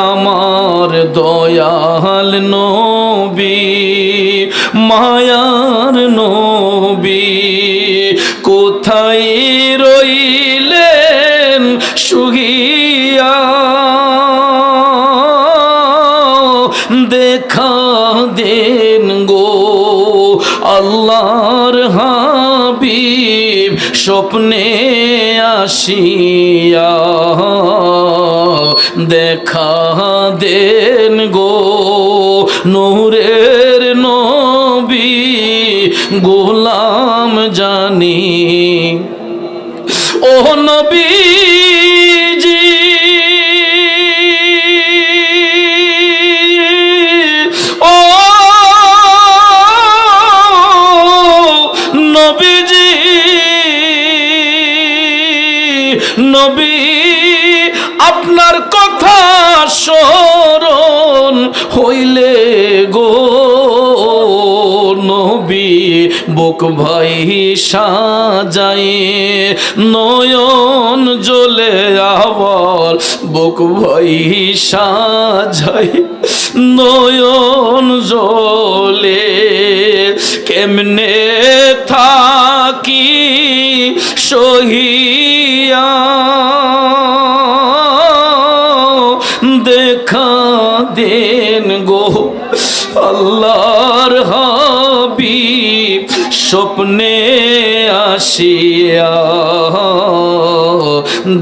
আমার দয়াল নবী, মায়ার নবী, কোথায় রইলেন শুইয়া? দেখা দেন গো আল্লাহর হাবিব স্বপ্নে আসিয়া। দেখা দেন গো নূরের নবী, গোলাম জানি ও নবীজি। ও নবীজি, নবী আপনার কথা স্মরণ হইলে গো নবী বুক ভাই সাজাই, নয়ন জ্বলে আবার বুক ভাই সাজাই, নয়ন জ্বলে কেমনে থাকি সহিয়া? দেখা দেন গো আল্লাহর হাবিব স্বপ্নে আসিয়া।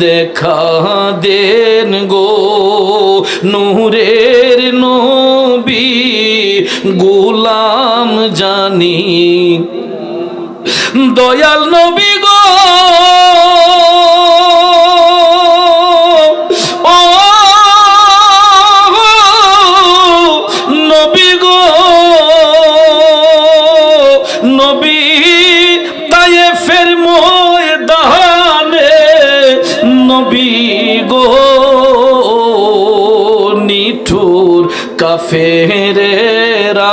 দেখা দেন গো নূরের নবী, গোলাম জানি দয়াল নবী গো। নিঠুর কাফেরেরা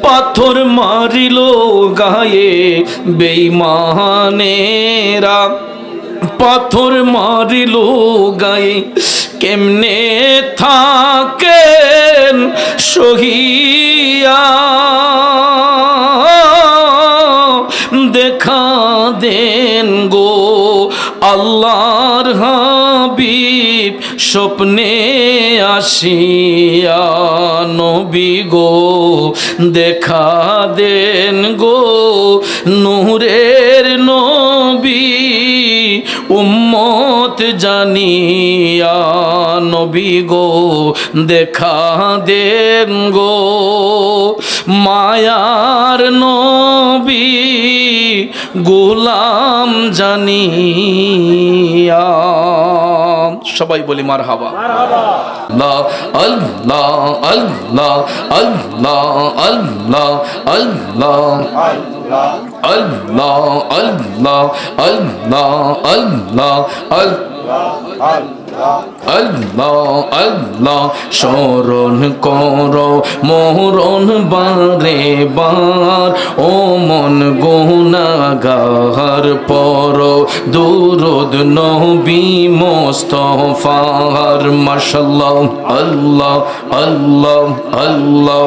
পাথর মারিল গায়ে, বেঈমানেরা পাথর মারিল গায়ে, কেমনে থাকেন সহিয়া? দেখা দেন গো আল্লাহর হাবিব স্বপ্নে আসিয়া। নবী গো দেখা দেন গো নূরের নবী, উম্মত জানিয়া। নবী গো দেখা দেন গো মায়ার নবী, গোলাম জানিয়া। সবাই বলি মারহাবা। আল্লাহ আল্লাহ আল্লাহ আল্লাহ আল্লাহ আল্লাহ আল্লাহ আল্লাহ আল্লাহ আল্লাহ আল্লাহ আল্লাহ স্মরণ করো মরণ বারে বার, ও মন গুনাহগার পড়ো দুরূদ নবী মুস্তাফার। মাশাআল্লাহ আল্লাহ আল্লাহ আল্লাহ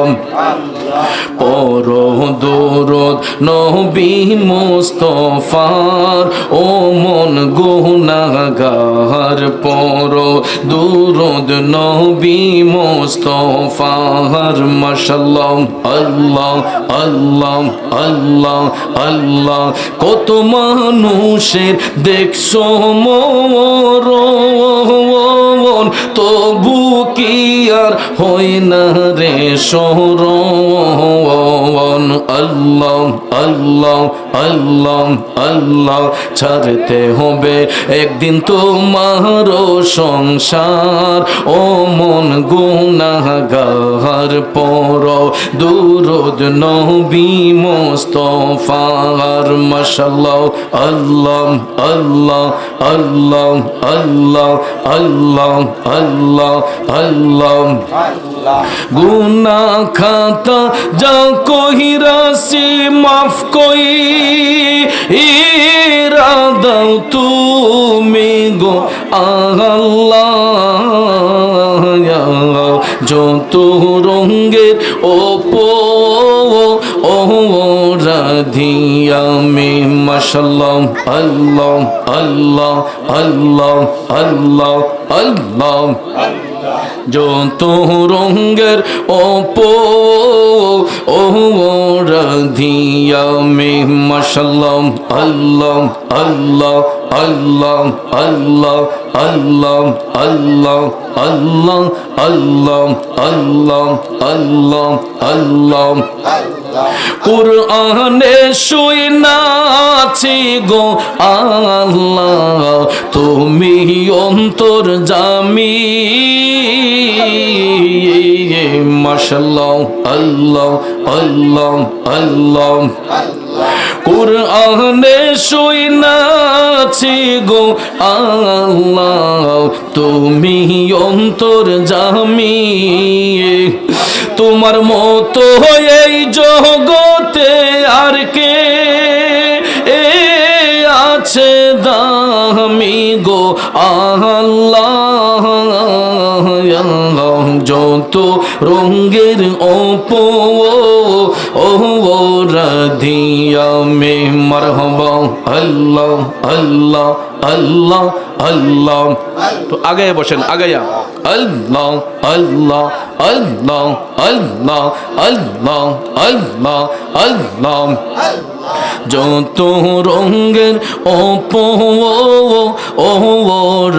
পড়ো দুরূদ নবী মুস্তাফার, ও মন গুনাহগার পড়ো দুরূদ নবী মুস্তাফার। মাশাআল্লাহ আল্লাহ আল্লাহ আল্লাহ আল্লাহ কত মানুষের দেখছো মরণ, তবু কি আর হয় না রে স্মরণ? আল্লাহ আল্লাহ আল্লাহ আল্লাহ ছাড়তে হবে একদিন তোমার সংসার, ও মন গুনাহগার পড়ো দুরূদ নবী মুস্তাফার। মাশাআল্লাহ আল্লাহ আল্লাহ আল্লাহ আল্লাহ আল্লাহ আল্লাহ আল্লাহ গুনাহ খাতা যা কহিরাছি মাফ কইরা দাও তুমি গো আল্লাহ যত রঙের রাধিয়া মে মাশাল্লাহ আল্লাহ আল্লাহ আল্লাহ আল্লাহ আল্লাহ যত রঙের রাধিয়া মে মাশাল্লাহ আল্লাহ আল্লাহ আল্লাহ আল্লাহ আল্লাহ আল্লাহ আল্লাহ আল্লাহ আল্লাহ আল্লাহ আল্লাহ কুরআনে শুনাছি গো আল্লাহ তুমি অন্তর্যামী মাশাআল্লাহ আল্লাহ আল্লাহ আল্লাহ কুরআনে শুনাছি গো আল্লাহ তুমি অন্তর্যামী তোমার মতো এই জগতে আর কে আছে দামি গো আল্লাহ যত রঙের রাধিয়া মে মারহাবা আল্লাহ আল্লাহ আল্লাহ আল্লাহ তো আগে বসেন আগায়া আল্লাহ আল্লাহ আল্লাহ আল্লাহ আল্লাহ আল্লাহ আল্লাহ যত রঙের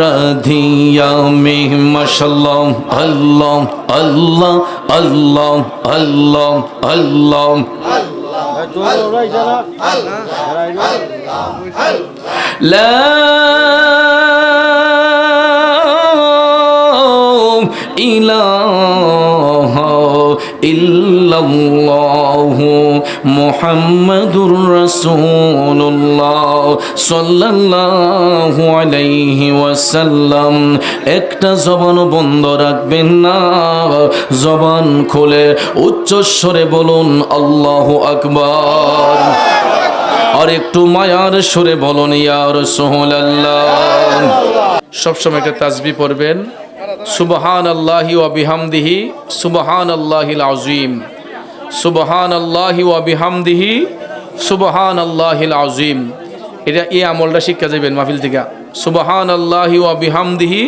রাধিয়া মে মাশাল্লাহ আল্লাহ আল্লাহ আল্লাহ আল্লাহ আল্লাহ লা ইলাহা ইল্লাল্লাহু মুহাম্মাদুর রাসূলুল্লাহ সাল্লাল্লাহু আলাইহি ওয়াসাল্লাম। একটা জবান বন্ধ রাখবেন না, জবান খুলে উচ্চস্বরে বলুন আল্লাহু আকবার। আর একটু মায়ার সুরে বলুন ইয়া রাসূলুল্লাহ। সবসময় একটা তাসবিহ পড়বেন, সুবহানাল্লাহি ওয়া বিহামদিহি সুবহানাল্লাহিল আযীম, সুবহানাল্লাহি ওয়া বিহামদিহি সুবহানাল্লাহিল আযীম। এটা এই আমলটা শিক্ষা যাবেন মাহফিল থেকে, সুবহানাল্লাহি ওয়া বিহামদিহি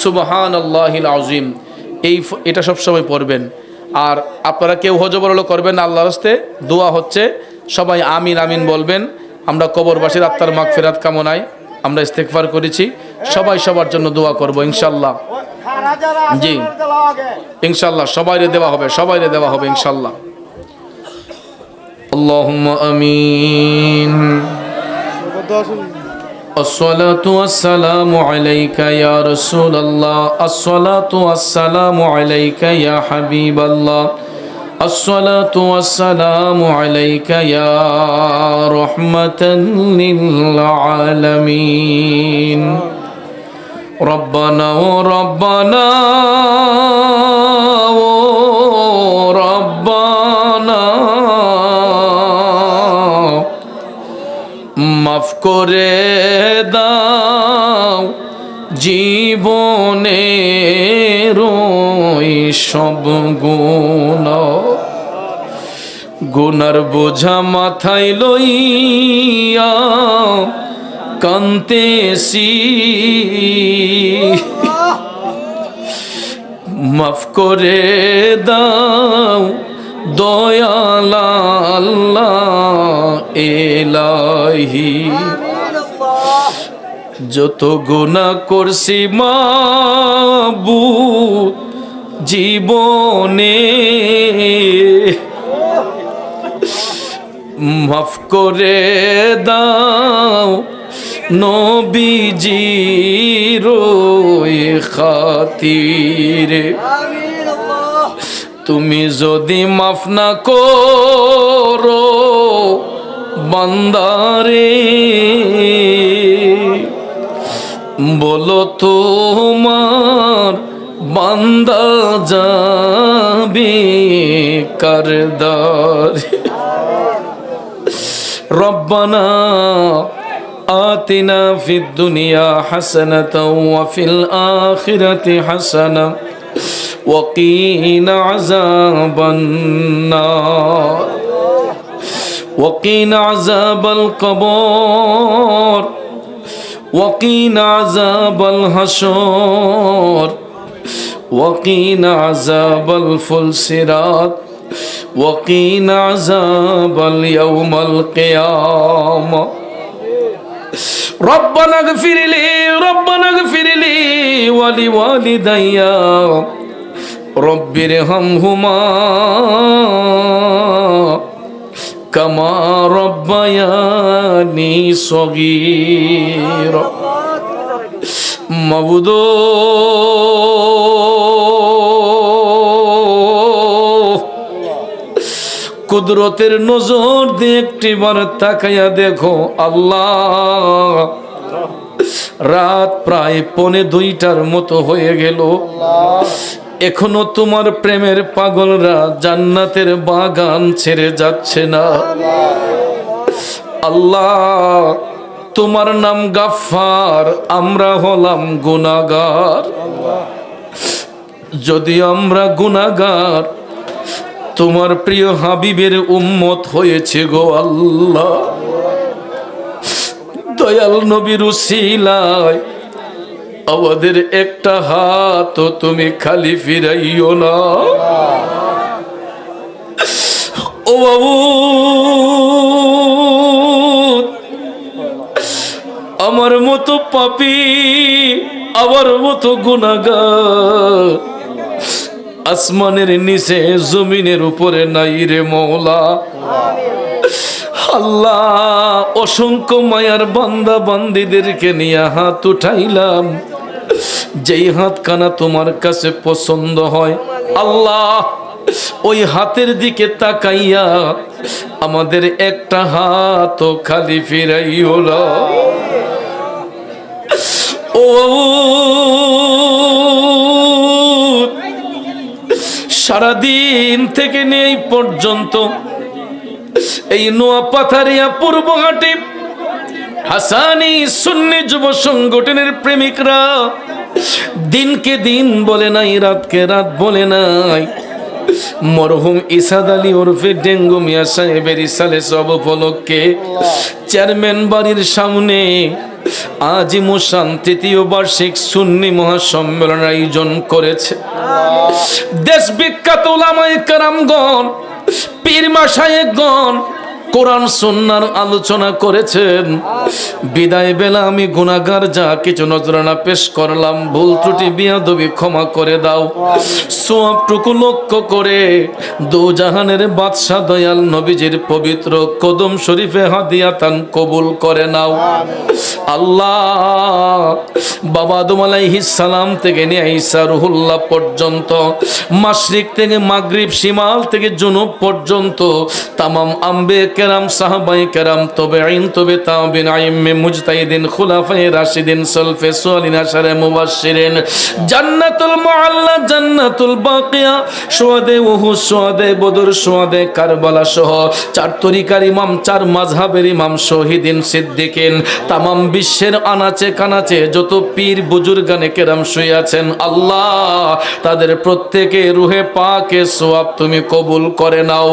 সুবহানাল্লাহিল আযীম। এটা সবসময় পড়বেন। আর আপনারা কেউ হজবরল করবেন না, আল্লাহর রাস্তে দোয়া হচ্ছে, সবাই আমিন আমিন বলবেন। আমরা কবরবাসীর আত্মার মাগফিরাত কামনায় আমরা ইস্তেগফার করেছি, সবাই সবার জন্য দোয়া করব ইনশাআল্লাহ। জি ইনশাআল্লাহ সবাইরে দেওয়া হবে, সবাইরে দেওয়া হবে ইনশাআল্লাহ। আল্লাহুম্মা আমিন। আসসালাতু ওয়াসসালামু আলাইকা ইয়া রাসূলুল্লাহ, আসসালাতু ওয়াসসালামু আলাইকা ইয়া হাবিবাল্লাহ, আসসালাতু ওয়াসসালামু আলাইকা ইয়া রাহমাতাল লিল আলামিন। রব্বানা ও রব্বানা ও রব্বানা, মাফ করে দাও জীবনের সব গুনার বোঝা মাথায় লইয়া কান্তেছি, মাফ করে দাও দয়াল আল্লাহ ইলাহি। যত গুনাহ করছি মাবুদ জীবনে, মাফ করে দাও নবীজির খাতিরে। তুমি যদি মাফ না করো বান্দারে, বলো তোমার বান্দা যাবে কারদারে। রব্বানা آتنا في الدنيا حسنة وفي الآخرة حسنة وقنا عذاب النار وقنا عذاب القبر وقنا عذاب الحشر وقنا عذاب الفلسرات وقنا عذاب اليوم القيامة ربنا اغفر لي ولوالدي رب ارحمهما كما ربياني صغيرا মাবুদ কুদরতের নজর দিয়ে একটিবার তাকাইয়া দেখো আল্লাহ, রাত প্রায় 1:45টার মতো হয়ে গেল, এখনো তোমার প্রেমের পাগলরা জান্নাতের বাগান ছেড়ে যাচ্ছে না। আল্লাহ, তোমার নাম গাফফার, আমরা হলাম গুনাহগার। যদি আমরা গুনাহগার, তোমার প্রিয় হাবিবের উম্মত হয়েছে গো আল্লাহ, দয়াল নবীর উসিলায় আমাদের একটা হাত তুমি খালি ফিরাইও না। ও বাবু, আমার মতো পাপী, আমার মতো গুনাহগার আসমানের নিচে জমিনের উপরে নাই রে মওলা। আল্লাহ, অসংখ্য মায়ার বান্দা বান্দীদেরকে নিয়ে হাত উঠাইলাম, যেই হাতখানা তোমার কাছে পছন্দ হয় আল্লাহ, ওই হাতের দিকে তাকাইয়া আমাদের একটা হাত খালি ফিরাইও না। ও সারাদিন থেকে নিয়ে এই পর্যন্ত এই নোয়াপাথারিয়া পূর্বঘাটে হাসানি সুন্নি যুব সংগঠনের প্রেমিকরা দিনকে দিন বলে নাই, রাতকে রাত বলে নাই। মরহুম ইসাদ আলী ওরফে ডেঙ্গু মিয়া সাহেবের ইসালে সব উপলক্ষে চেয়ারম্যান বাড়ির সামনে আজিমুসান ৩য় বার্ষিক সুন্নি মহাসম্মেলন আয়োজন করেছে। দেশ বিখ্যাত উলামায়ে কেরামগণ, পীর মাশায়েখগণ কোরআন সুন্নাহর আলোচনা করেছেন। বিদায় বেলা আমি গুনাহগার যা কিছু নজরানা পেশ করলাম, ভুল ত্রুটি বিয়াদবি ক্ষমা করে দাও। সওয়াবটুকু লক্ষ্য করে দু জাহানের বাদশা দয়াল নবীজির পবিত্র কদম শরীফে হাদিয়াতান কবুল করে নাও। আল্লাহ, বাবা আদম আলাইহিস সালাম থেকে নিয়ে ঈসা রুহুল্লাহ পর্যন্ত, মাশরিক থেকে মাগরিব, শিমাল থেকে জুনুব পর্যন্ত তামাম আম্বে কেরাম, সাহাবায়ে কেরাম, তাবেঈন, তবে তাবেঈন, আইম্মে মুজতাহিদিন, খুলাফায়ে রাশিদিন, সলফে সালিহিন, আশারে মুবাশশিরিন, জান্নাতুল মুআল্লা, জান্নাতুল বাকিয়া, শুহাদে উহুদ, শুহাদে বদর, শুহাদে কারবালা সহ 4 তরিকার ইমাম, 4 মাযহাবের ইমাম, শহীদিন, সিদ্দিকিন, তামাম বিশ্বের আনাচে কানাচে যত পীর বুজুর্গানে কেরাম শুয়ে আছেন আল্লাহ, তাদের প্রত্যেকে রুহে পাকে সওয়াব তুমি কবুল করে নাও।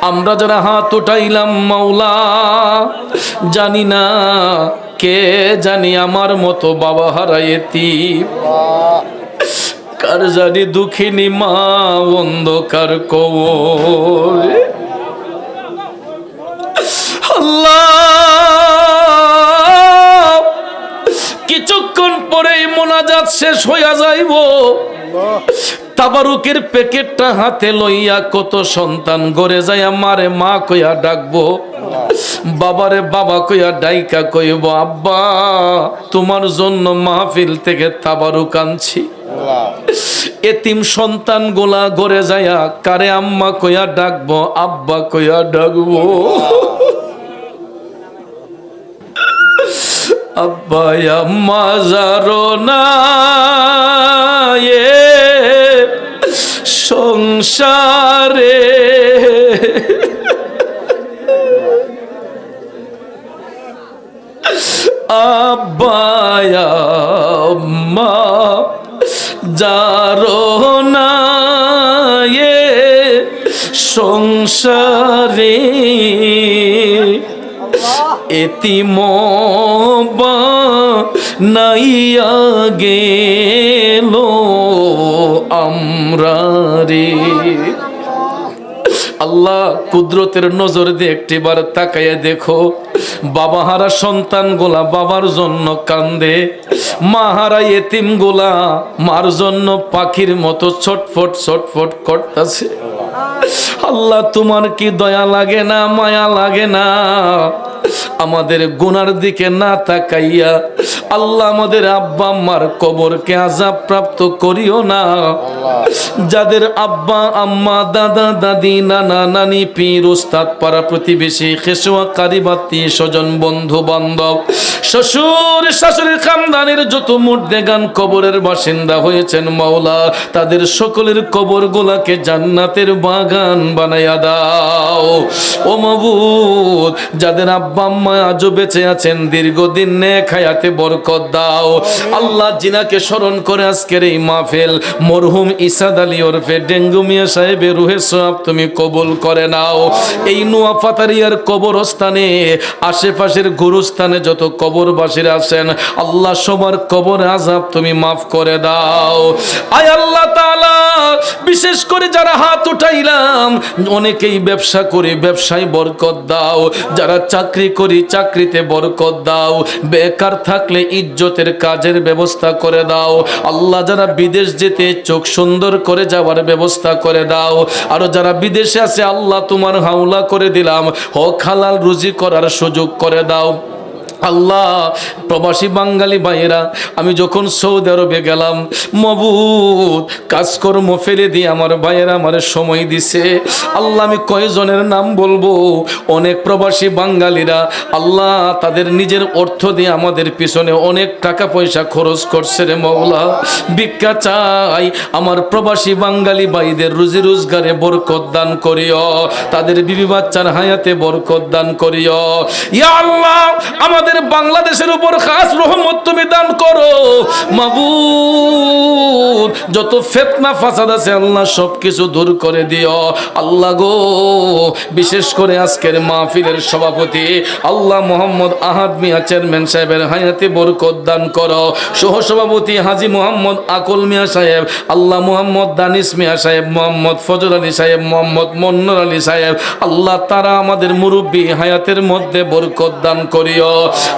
আমরা যারা হাত উঠাইলাম মাওলা, জানি না কে জানি আমার মতো বাবা হারাইতি, কার জানি দুঃখিনী মা অন্ধকার কবরে। আল্লাহ, কিছুক্ষণ পরেই মোনাজাত শেষ হইয়া যাইব, তাবারুকের প্যাকেটটা হাতে লইয়া কত সন্তান গড়ে যায় মারে মা কইয়া ডাকবো, বাবারে বাবা কইয়া ডাইকা কইব আব্বা তোমার জন্য মাহফিল থেকে তাবারুক আনছি। এতিম সন্তান গোলা গড়ে যায়া কারে আম্মা কইয়া ডাকবো, আব্বা কইয়া ডাকবো। আব্বা আম্মা যারো না সংসারে, আম্মা যারো না এ সংসারে এতিম নাইয়া গেল আমরা রে। আল্লাহ কুদরতের নজর দিয়ে একটিবার তাকাইয়া দেখো, বাবাহারা সন্তান গোলা বাবার জন্য কান্দে, মাহারা এতিম গোলা মার জন্য পাখির মতো ছটফট ছটফট করতেছে। আল্লাহ তোমার কি দয়া লাগে না, মায়া লাগে না? আমাদের গুনার দিকে না তাকাইয়া আল্লাহ আমাদের আব্বা আম্মার কবরকে আযাব প্রাপ্ত করিও না। যাদের আব্বা আম্মা দাদা দাদি নানা নানি পীর উস্তাদ পাড়া প্রতিবেশী খেসোয়া কারিবাতি স্বজন বন্ধু বান্ধব শ্বশুর শাশুড়ির খানদানের যত মুর্দেগান কবরের বাসিন্দা হয়েছেন মাওলা, তাদের সকলের কবর গুলাকে জান্নাতের বাগান বানাইয়া দাও ও মাবুদ। যাদের আব্বা আম্মা আজও বেঁচে আছেন দীর্ঘদিন নেক হায়াতে বরকত দাও আল্লাহ। জিনাকে স্মরণ করে আজকের এই মাহফিল মরহুম ইসাদ আলী ওরফে ডেঙ্গু মিয়া সাহেবের রুহের সওয়াব তুমি কবুল করে নাও। এই নোয়াপাতারিয়ার কবরস্থানে আশেপাশের গুরুস্থানে যত কবরবাসীরা আছেন আল্লাহ সবার কবর আযাব তুমি মাফ করে দাও। আয় আল্লাহ তাআলা, বিশেষ করে যারা হাত উঠাইলাম অনেকেই ব্যবসা করে ব্যবসায় বরকত দাও, যারা চাকরি করি চাকরিতে বরকত দাও, বেকার থাকলে ইজ্জতের কাজের ব্যবস্থা করে দাও আল্লাহ। যারা বিদেশ যেতে চোখ সুন্দর করে যাওয়ার ব্যবস্থা করে দাও। আরো যারা বিদেশে আছে আল্লাহ তোমার হাওলা করে দিলাম, হক হালাল রুজি করার সুযোগ করে দাও আল্লাহ। প্রবাসী বাঙালি ভাইয়েরা, আমি যখন সৌদি আরবে গেলাম মাবুদ কাজকর্ম ফেলে দিয়ে আমার ভাইয়েরা আমার সময় দিছে আল্লাহ। আমি কয়জনের নাম বলবো, অনেক প্রবাসী বাঙালিরা আল্লাহ তাদের নিজের অর্থ দিয়ে আমাদের পিছনে অনেক টাকা পয়সা খরচ করছে রে মওলা। ভিক্ষা চাই, আমার প্রবাসী বাঙালি ভাইদের রুজি রোজগারে বরকত দান করিও, তাদের বিবি বাচ্চার হায়াতে বরকত দান করিও ইয়া আল্লাহ। আমাদের বাংলাদেশের উপর খাস রহমত তুমি দান করো মাবুদ। যত ফিতনা ফাসাদ আছে আল্লাহ সবকিছু দূর করে দিও আল্লাহ গো। বিশেষ করে আজকের মাহফিলের সভাপতি আল্লাহ মোহাম্মদ আহাদ মিয়া চেয়ারম্যান সাহেবের হায়াতে বরকত দান করো। সহসভাপতি হাজী মোহাম্মদ আকুল মিয়া সাহেব, আল্লাহ মোহাম্মদ দানিশ মিয়া সাহেব, মোহাম্মদ ফজল আলী সাহেব, মোহাম্মদ মন্নুর আলী সাহেব আল্লাহ তারা আমাদের মুরব্বী হায়াতের মধ্যে বরকত দান করিও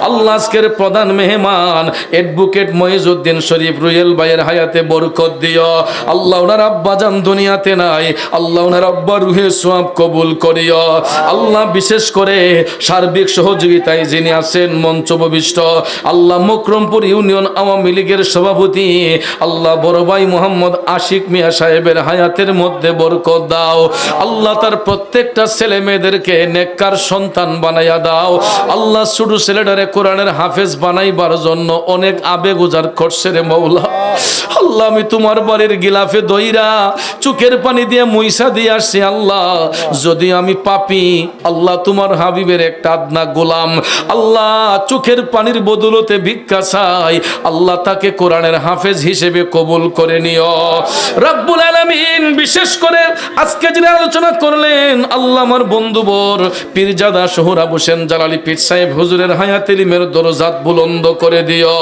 আল্লাহ। আজকের প্রধান মেহমান অ্যাডভোকেট মহিজউদ্দিন শরীফ রুয়েল ভাইয়ের হায়াতে বরকত দিও আল্লাহ। ওনার আব্বা জান দুনিয়াতে নাই আল্লাহ, ওনার আব্বা রুহে সওয়াব কবুল করিও আল্লাহ। বিশেষ করে সার্বিক সহযোগিতায় যিনি আছেন মঞ্চভূমিষ্ঠ আল্লাহ মকরমপুর ইউনিয়ন আওয়ামী লীগের সভাপতি আল্লাহ বড় ভাই মোহাম্মদ আশিক মিয়া সাহেবের হায়াতের মধ্যে বরকত দাও আল্লাহ। তার প্রত্যেকটা ছেলে মেয়েদেরকে নেককার সন্তান বানাইয়া দাও আল্লাহ। ছোট ছেলেটারে কোরআনের হাফেজ বানাইবার জন্য অনেক আবেগ উজাড় করছে রে মওলা আল্লাহ। আমি তোমার বাড়ির গিলাফে দইরা চোখের পানি দিয়ে মুইসা দিয়ে আসছি আল্লাহ। যদি আমি পাপী আল্লাহ, তোমার হাবিবের একটা আদনা গোলাম আল্লাহ, চোখের পানির বদলতে ভিক্ষা চাই আল্লাহ, তাকে কোরআনের হাফেজ হিসেবে কবুল করে নিও রব্বুল আলামিন। বিশেষ করে আজকে যিনি আলোচনা করলেন আল্লাহ আমার বন্ধুবর পীরজাদা সোহরাব হোসেন জালালি পীর সাহেব হুজুরের হায়াত ইলমের দরজাত বুলন্দ করে দিও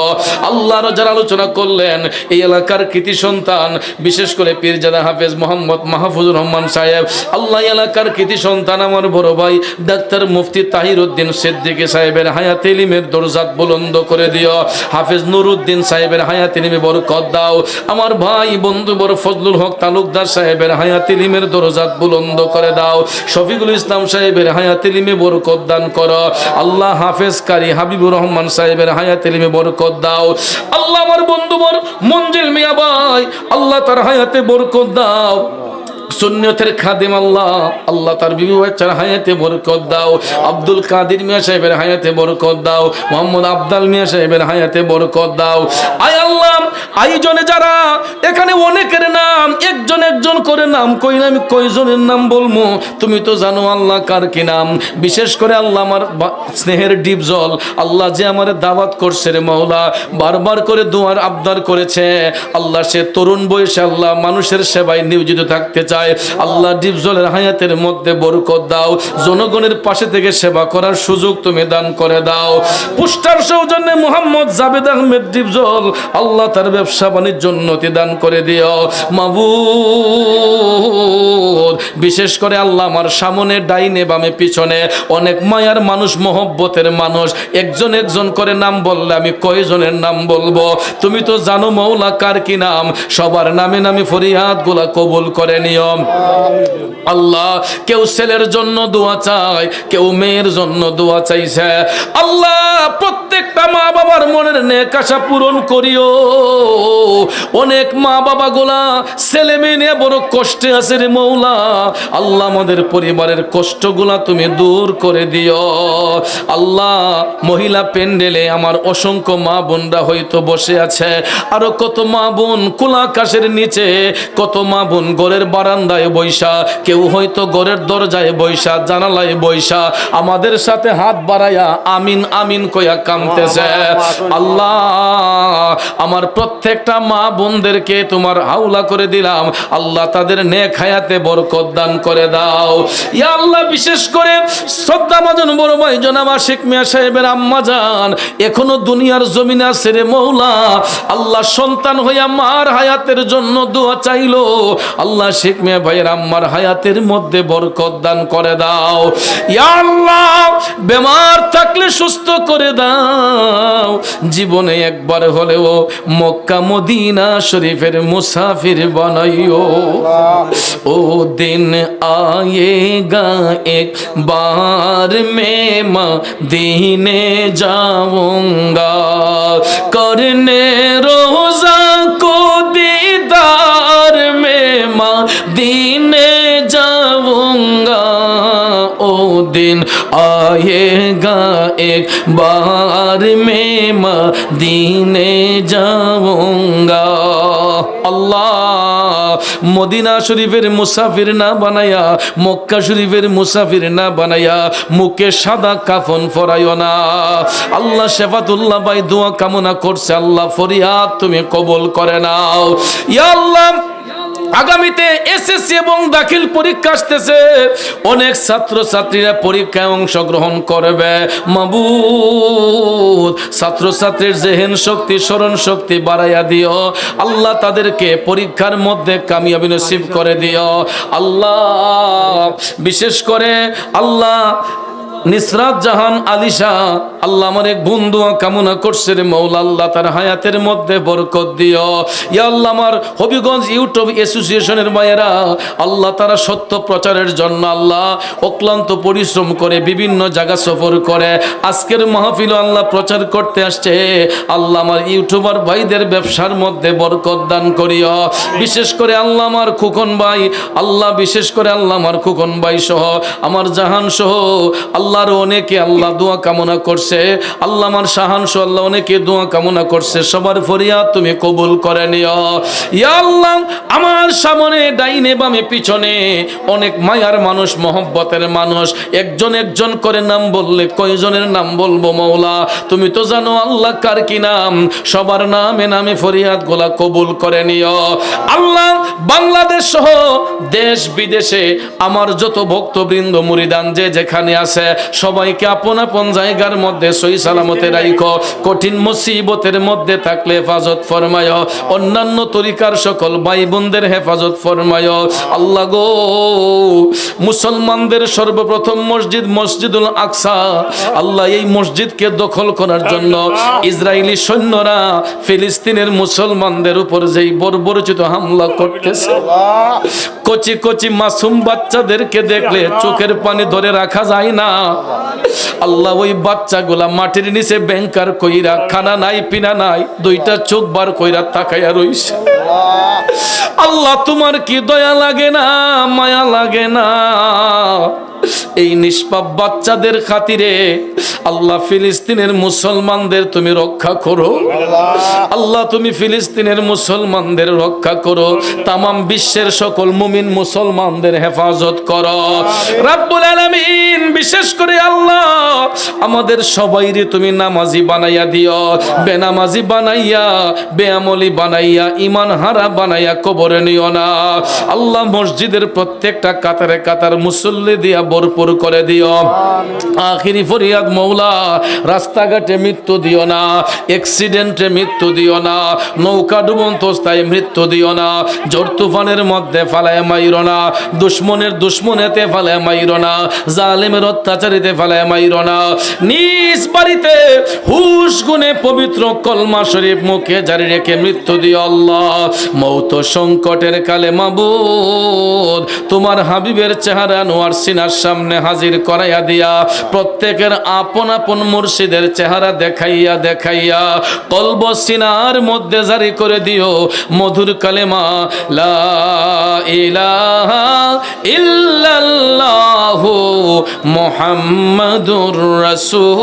আল্লাহর। যারা আলোচনা করলেন এই এলাকার কৃতি সন্তান বিশেষ করে পীরজাদা হাফেজ মোহাম্মদ মাহফুজুর রহমান সাহেব আল্লাহ, এলাকার কৃতি সন্তান আমার বড় ভাই ডাক্তার মুফতি তাহির উদ্দিন সিদ্দিকী সাহেবের হায়াত ইলমের দরজাত বুলন্দ করে দিও। হাফেজ নুরউদ্দিন সাহেবের হায়াত ইলমে বরকত দাও। আমার ভাই বন্ধু বড় ফজলুল হক তালুকদার সাহেবের হায়াত ইলমের দরজাত বুলন্দ করে দাও। শফিকুল ইসলাম সাহেবের হায়াত ইলমে বরকত দান করো আল্লাহ। হাফেজ কারি হাবিবুর রহমান সাহেবের হায়াত ইলমে বরকত দাও আল্লাহ। আমার বন্ধু বড় মঞ্জিল মিয়া ভাই আল্লাহ তার হায়াতে বরকত দাও। সুন্নতের খাদেম আল্লাহ, আল্লাহ তার বিবি বাচ্চার হায়াতে বরকত দাও। আব্দুল কাদের মিয়া সাহেবের হায়াতে বরকত দাও। মোহাম্মদ আফজাল মিয়া সাহেবের হায়াতে বরকত দাও। আয় আল্লাহ, আয়োজনে যারা এখানে অনেকের নাম একজন একজন করে নাম কইলে আমি কয়জনের নাম বলবো? তুমি তো জানো আল্লাহ কার কি নাম। বিশেষ করে আল্লাহ আমার স্নেহের ডিপজল আল্লাহ যে আমার দাওয়াত করছে রে মাওলা, বারবার করে দোয়ার আবদার করেছে আল্লাহ, সে তরুণ বয়সে আল্লাহ মানুষের সেবায় নিয়োজিত থাকতে চায়। আল্লাহ ডিপজলের হায়াতের মধ্যে বরকত দাও, জনগণের পাশে থেকে সেবা করার সুযোগ তুমি দান করে দাও। পুস্টার সৌজন্যে মোহাম্মদ জাবেদ আহমেদ ডিপজল আল্লাহ তার ব্যবসা বাণিজ্য উন্নতি দান করে দিও মাবুদ। বিশেষ করে আল্লাহ আমার সামনে ডাইনে বামে পিছনে অনেক মায়ার মানুষ, মহব্বতের মানুষ, একজন একজন করে নাম বললে আমি কয়জনের নাম বলবো? তুমি তো জানো মৌলা কার কি নাম। সবার নামে নামে ফরিয়াদ গুলা কবুল করে নিয়ম। আল্লাহ কেউ ছেলের জন্য দোয়া চায়, কেউ মেয়ের জন্য দোয়া চাইছে। আল্লাহ প্রত্যেকটা মা বাবার মনের নেক আশা পূরণ করিও। অনেক মা বাবা গুলা ছেলে মেয়ে নিয়ে বড় কষ্টে আছে রে মৌলা, আল্লাহ আমাদের পরিবারের কষ্টগুলা তুমি দূর করে দিও। আল্লাহ মহিলা পেন্ডেলে আমার অসংখ্য মা বোনরা হয়তো বসে আছে, আরো কত মা বোন খোলা আকাশের নিচে, কত মা বোন ঘরের বারান্দায় বৈশা, কেউ হয়তো ঘরের দরজায় বৈশা, জানালায় বৈশা আমাদের সাথে হাত বাড়াইয়া আমিন আমিন কইয়া কামতেছে। আল্লাহ আমার প্রত্যেকটা মা বোনদেরকে তোমার হাওলা করে দিলাম, আল্লাহ তাদের নেক হায়াতে বরকত দান করে দাও ইয়া আল্লাহ। বিশেষ করে শ্রদ্ধাভাজন বড় ভাই জনাব আশিক মিয়া সাহেবের আম্মা জান এখনো দুনিয়ার জমিনে আছে রে মৌলা, আল্লাহ সন্তান হইয়া মার হায়াতের জন্য দোয়া চাইলো, আল্লাহ আশিক মিয়া ভাইয়ের আম্মার হায়াতের মধ্যে বরকত দান করে দাও ইয়া আল্লাহ। বেমার থাকলে সুস্থ করে দাও, জীবনে একবার হলেও মক্কা মদিনা শরীফের মুসাফির বানাইও। ও দিন आएगा एक बार मैं मदीने जाऊंगा, करने रोजा को दीदार में मदीने जाऊंगा। ओ दिन आएगा एक बार मैं मदीने जाऊंगा। अल्लाह মদিনা শরীফের মুসাফির না বানায়া, মক্কা শরীফের মুসাফির না বানায়া মুখে সাদা কাফন পরাইও না। আল্লাহ শেফাতুল্লাহ ভাই দোয়া কামনা করছে, আল্লাহ ফরিয়াদ তুমি কবুল করে নাও ইয়া আল্লাহ। আগামীতে এসএসসি এবং দাখিল পরীক্ষা আসতেছে, অনেক ছাত্র ছাত্রীরা পরীক্ষায় অংশগ্রহণ করবে মাবুদ, ছাত্র ছাত্রীর জেহেন শক্তি স্মরণ শক্তি বাড়াইয়া দিও আল্লাহ, তাদেরকে পরীক্ষার মধ্যে কামিয়াবি নসিব করে দিও আল্লাহ। বিশেষ করে আল্লাহ নিসরাত জাহান আলিশা আল্লাহ আমার এক বন্ধু কামনা করছে রে মৌলা, আল্লাহ তার হায়াতের মধ্যে বরকত দিও ইয়া আল্লাহ। আমার হবিগঞ্জ ইউটিউব অ্যাসোসিয়েশনের মায়েরা আল্লাহ তারা সত্য প্রচারের জন্য আল্লাহ অক্লান্ত পরিশ্রম করে বিভিন্ন জায়গা সফর করে আজকের মাহফিল আল্লাহ প্রচার করতে আসছে। আল্লাহ আমার ইউটিউবার ভাইদের ব্যবসার মধ্যে বরকত দান করিও। বিশেষ করে আল্লাহ আমার খুকন ভাই, আল্লাহ বিশেষ করে আল্লাহ আমার খুকন ভাই সহ আমার জাহান সহ আল্লাহর অনেকে আল্লাহ দোয়া কামনা করছে, আল্লাহ আমার শাহান সহ আল্লাহ অনেকে দোয়া কামনা করছে, সবার ফরিয়াদ তুমি কবুল করে নিও ইয়া আল্লাহ। আমার সামনে ডাইনে বামে পিছনে অনেক মায়ার মানুষ, মহব্বতের মানুষ, একজন একজন করে নাম বললে কয়জনের নাম বলবো মৌলা? তুমি তো জানো আল্লাহ কার কি নাম। সবার নামে নামে ফরিয়াদ গোলা কবুল করে নিও আল্লাহ। বাংলাদেশ সহ দেশ বিদেশে আমার যত ভক্তবৃন্দ মুরিদান যে যেখানে আছে সবাইকে আপন আপন জায়গার মধ্যে সহি সালামতে রাখো, কঠিন মুসিবতের মধ্যে থাকলে হেফাজত ফরমায়, অন্যান্য তরিকার সকল ভাই বোনদের হেফাজত ফরমায় আল্লাহ গো। মুসলমানদের সর্বপ্রথম মসজিদ মসজিদুল আকসা আল্লাহ, এই মসজিদকে দখল করার জন্য ইসরায়েলি সৈন্যরা ফিলিস্তিনের মুসলমানদের উপর যেই বর্বরচিত হামলা করতেছে, কচি কচি মাসুম বাচ্চাদেরকে দেখলে চোখের পানি ধরে রাখা যায় না আল্লাহ। ওই বাচ্চাগুলা মাটির নিচে ব্যাংকার কইরা, খানা নাই পিনা নাই, দুইটা চোখ বার কইরা তাকাইয়া রইছে। আল্লাহ তোমার কি দয়া লাগে না, মায়া লাগে না? এই নিষ্পাপ বাচ্চাদের খাতিরে আল্লাহ ফিলিস্তিনের মুসলমানদের তুমি রক্ষা করো। আল্লাহ তুমি ফিলিস্তিনের মুসলমানদের রক্ষা করো, তামাম বিশ্বের সকল মুমিন মুসলমানদের হেফাজত করো রব্বুল আলামিন। বিশেষ করে আল্লাহ আমাদের সবাইরে তুমি নামাজি বানাইয়া দিও, বেনামাজি বানাইয়া, বেআমলি বানাইয়া, ঈমান হারা বানাইয়া কবরে নিও না। আল্লাহ মসজিদের প্রত্যেকটা কাতারে কাতার মুসল্লি দিয়া ভরপুর করে দিও। আখিরি ফরিয়াদ মৌলা, রাস্তাঘাটে মৃত্যু দিও না, অ্যাক্সিডেন্টে মৃত্যু দিও না, নৌকা ডুবন্ত অবস্থায় মৃত্যু দিও না, ঝড় তুফানের মধ্যে ফালায় মাইরো না, দুশ্মনের দুশ্মনেতে ফালায় মাইরো না, জালেমের অত্যাচারিতে ফালায় মাইরো না। নিজ বাড়িতে হুশ গুনে পবিত্র কলমা শরীফ মুখে জারি রেখে মৃত্যু দিও আল্লাহ। মৌত সংকটের কালে মাবুদ তোমার হাবিবের চেহারা নোয়ার সিনার সামনে হাজির করাইয়া দিয়া প্রত্যেকের আপন আপন মুর্শিদের চেহারা দেখাইয়া দেখাইয়া কলব সিনার মধ্যে জারি করে দিও মধুর কালেমা লা ইলাহা ইল্লাল্লাহু মুহাম্মাদুর রাসূলুল্লাহ।